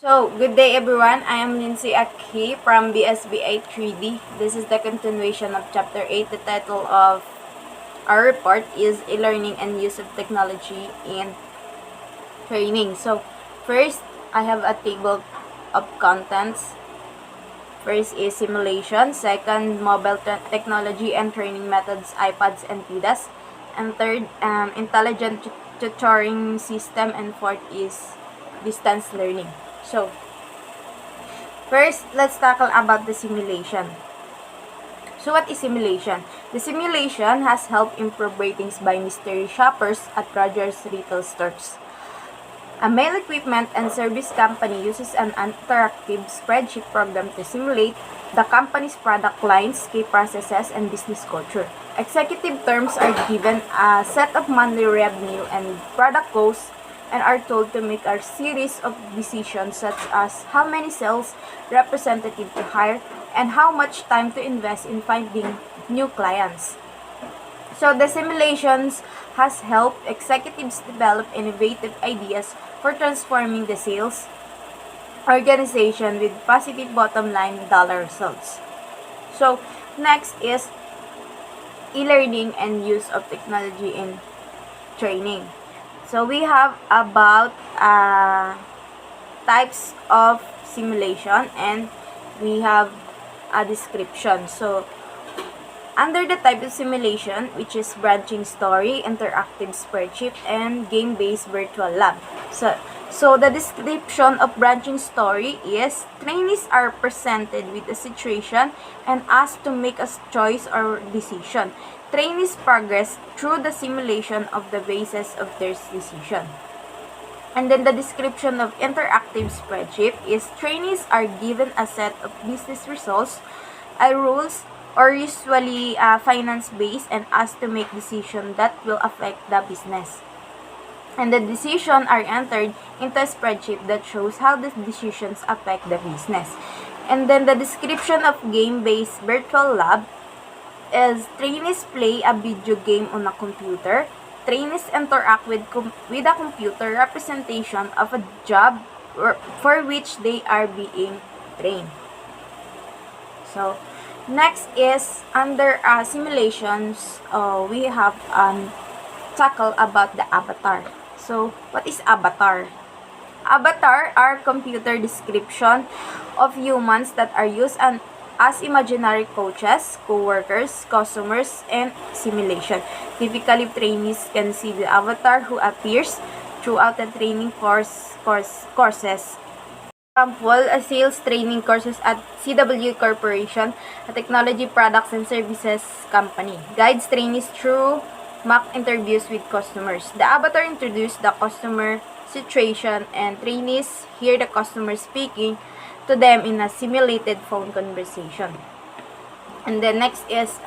So, good day everyone. I am Lindsay Aki from BSBA 3D. This is the continuation of Chapter 8. The title of our report is E-Learning and Use of Technology in Training. So, first, I have a table of contents. First is simulation. Second, mobile technology and training methods, iPads and PDAs. And third, intelligent tutoring system. And fourth is distance learning. So, first, let's tackle about the simulation. So, what is simulation? The simulation has helped improve ratings by mystery shoppers at Rogers Retail Stores. A mail equipment and service company uses an interactive spreadsheet program to simulate the company's product lines, key processes, and business culture. Executive terms are given a set of monthly revenue and product goals and are told to make a series of decisions such as how many sales representatives to hire and how much time to invest in finding new clients. So the simulations has helped executives develop innovative ideas for transforming the sales organization with positive bottom line dollar results. So next is e-learning and use of technology in training. So we have about types of simulation and we have a description. So under the type of simulation, which is branching story, interactive spreadsheet, and game-based virtual lab. So the description of branching story is trainees are presented with a situation and asked to make a choice or decision. Trainees progress through the simulation of the basis of their decision. And then the description of interactive spreadsheet is trainees are given a set of business results, rules, or usually finance-based and asked to make decisions that will affect the business. And the decisions are entered into a spreadsheet that shows how the decisions affect the business. And then the description of game-based virtual lab is trainees play a video game on a computer. Trainees interact with a computer representation of a job for which they are being trained. So, next is under simulations, we have tackle about the avatar. So, what is avatar? Avatar are computer description of humans that are used as imaginary coaches, co-workers, customers, and simulation. Typically, trainees can see the avatar who appears throughout the training courses. Example, a sales training courses at CW Corporation, a technology products and services company. Guides trainees through mock interviews with customers. The avatar introduces the customer situation and trainees hear the customer speaking to them in a simulated phone conversation. And the next is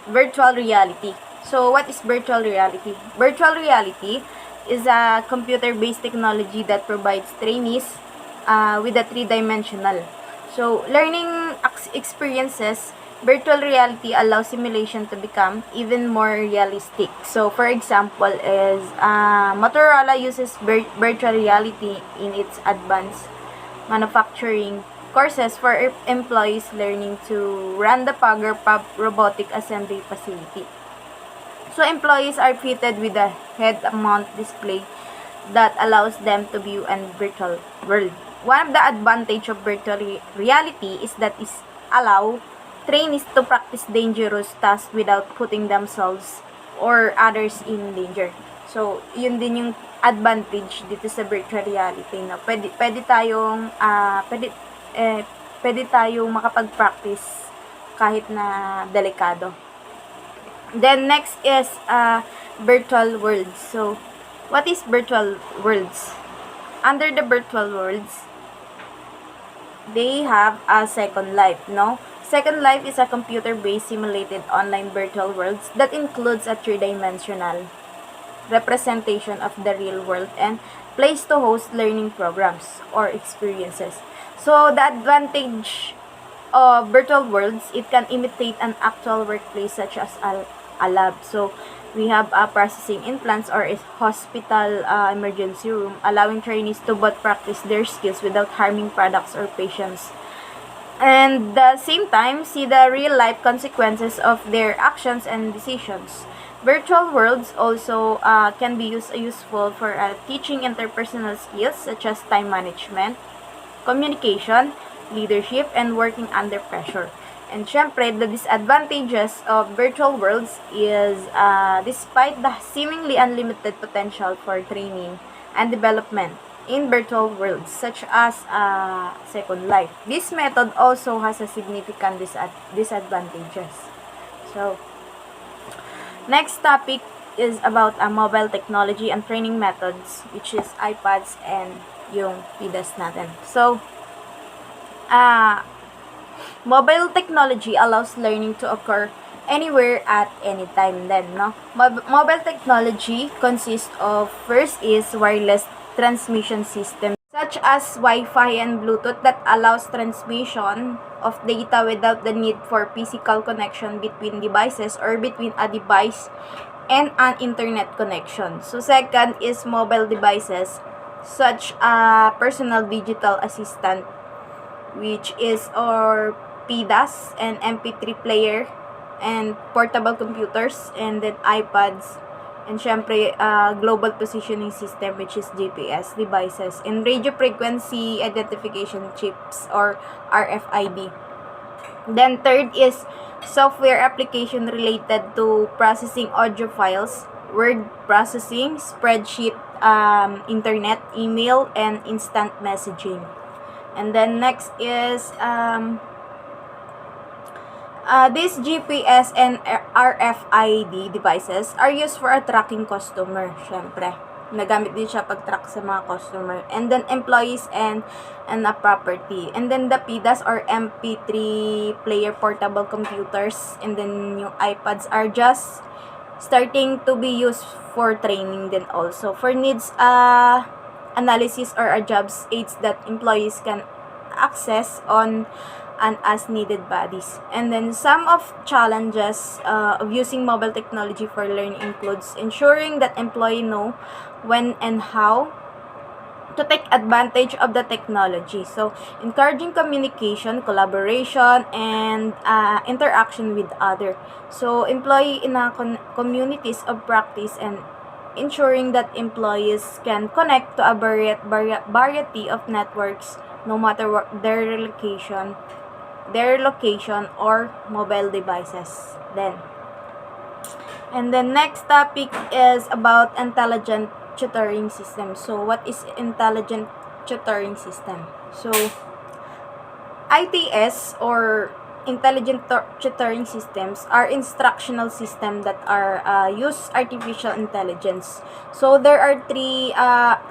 virtual reality. So what is virtual reality? Virtual reality is a computer-based technology that provides trainees with a three-dimensional. So learning experiences, virtual reality allows simulation to become even more realistic. So for example is Motorola uses virtual reality in its advanced manufacturing courses for employees learning to run the Pagger robotic assembly facility. So employees are fitted with a head-mount display that allows them to view a virtual world. One of the advantages of virtual reality is that it allows trainees to practice dangerous tasks without putting themselves or others in danger. So, yun din yung advantage dito sa virtual reality na pwede tayong makapag-practice kahit na delikado. Then next is virtual worlds. So, what is virtual worlds? Under the virtual worlds, they have a Second Life, no? Second Life is a computer-based simulated online virtual worlds that includes a three-dimensional representation of the real world and place to host learning programs or experiences. So the advantage of virtual worlds, it can imitate an actual workplace such as a lab. So We have processing implants or is hospital emergency room, allowing trainees to both practice their skills without harming products or patients. And the same time, see the real-life consequences of their actions and decisions. Virtual worlds also can be useful for teaching interpersonal skills such as time management, communication, leadership, and working under pressure. And syempre, the disadvantages of virtual worlds is despite the seemingly unlimited potential for training and development in virtual worlds such as Second Life, this method also has a significant disadvantages. So, next topic is about mobile technology and training methods, which is iPads and yung PDAS natin. So, mobile technology allows learning to occur anywhere at any time then, no? Mobile technology consists of, first is wireless transmission system such as Wi-Fi and Bluetooth that allows transmission of data without the need for physical connection between devices or between a device and an internet connection. So second is mobile devices such a personal digital assistant, which is or PDAS and MP3 player and portable computers, and then iPads, and syempre global positioning system, which is GPS devices, and radio frequency identification chips or RFID. Then third is software application related to processing audio files, word processing, spreadsheet, internet, email, and instant messaging. And then next is these GPS and RFID devices are used for tracking customer, syempre. Nagamit din siya pag-track sa mga customer. And then employees and a property. And then the PDAS or MP3 player portable computers. And then yung iPads are just starting to be used for training then also. For needs analysis or jobs aids that employees can access on and as needed bodies. And then some of challenges of using mobile technology for learning includes ensuring that employee know when and how to take advantage of the technology. So encouraging communication, collaboration, and interaction with other. So employee in a communities of practice and ensuring that employees can connect to a variety of networks no matter what their location or mobile devices. And the next topic is about intelligent tutoring system. So what is intelligent tutoring system? So ITS or intelligent tutoring systems are instructional systems that are use artificial intelligence. So there are three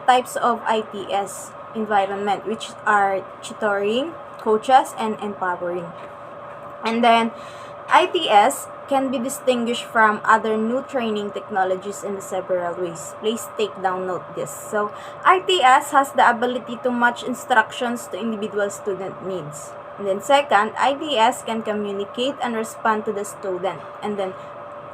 types of ITS environment, which are tutoring, coaches, and empowering. And then ITS can be distinguished from other new training technologies in several ways. Please take down note this. So ITS has the ability to match instructions to individual student needs. And then second, ITS can communicate and respond to the student. And then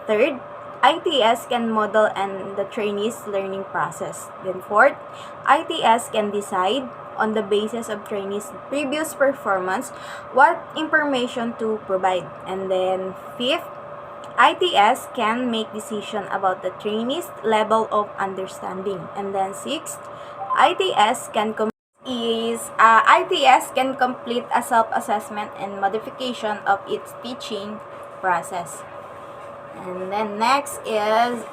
third, ITS can model and the trainee's learning process. Then fourth, ITS can decide on the basis of trainees' previous performance what information to provide. And then fifth, ITS can make decision about the trainee's level of understanding. And then sixth, ITS can ITS can complete a self-assessment and modification of its teaching process. And then next is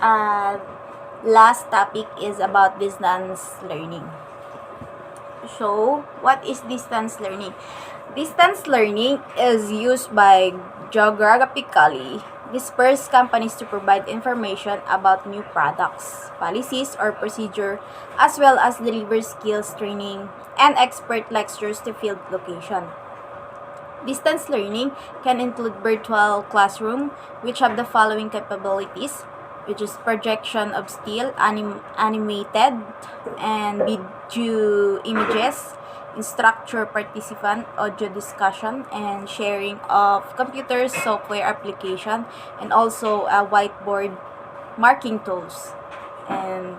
last topic is about distance learning. So what is distance learning? Distance learning is used by geographically dispersed companies to provide information about new products, policies, or procedure, as well as deliver skills training and expert lectures to field location. Distance learning can include virtual classroom, which have the following capabilities, which is projection of still, animated, and video images, instructor participant, audio discussion, and sharing of computers, software application, and also a whiteboard marking tools. And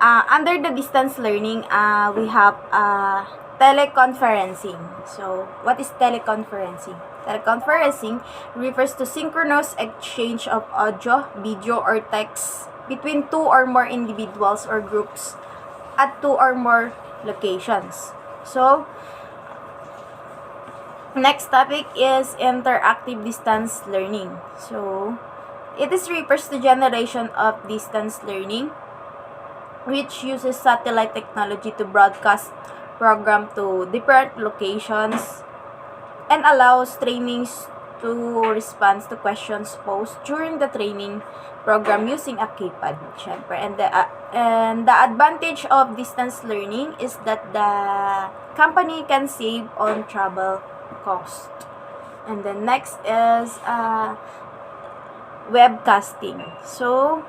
under the distance learning, we have teleconferencing. So, what is teleconferencing? Teleconferencing refers to synchronous exchange of audio, video, or text between two or more individuals or groups at two or more locations. So, next topic is interactive distance learning. So, it is refers to generation of distance learning, which uses satellite technology to broadcast program to different locations and allows trainees to respond to questions posed during the training program using a keypad, syempre. And the advantage of distance learning is that the company can save on travel cost. And then next is webcasting. So,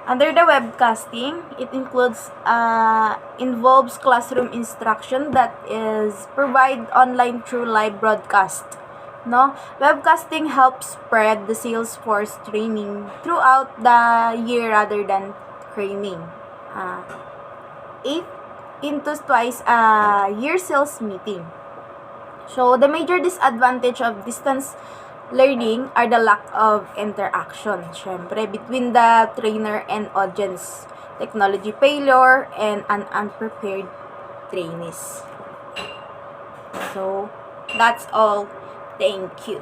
under the webcasting, it involves classroom instruction that is provided online through live broadcast. No, webcasting helps spread the Salesforce training throughout the year rather than cramming 8 into twice a year sales meeting. So, the major disadvantage of distance learning are the lack of interaction, syempre, between the trainer and audience, technology failure, and an unprepared trainees. So, that's all. Thank you.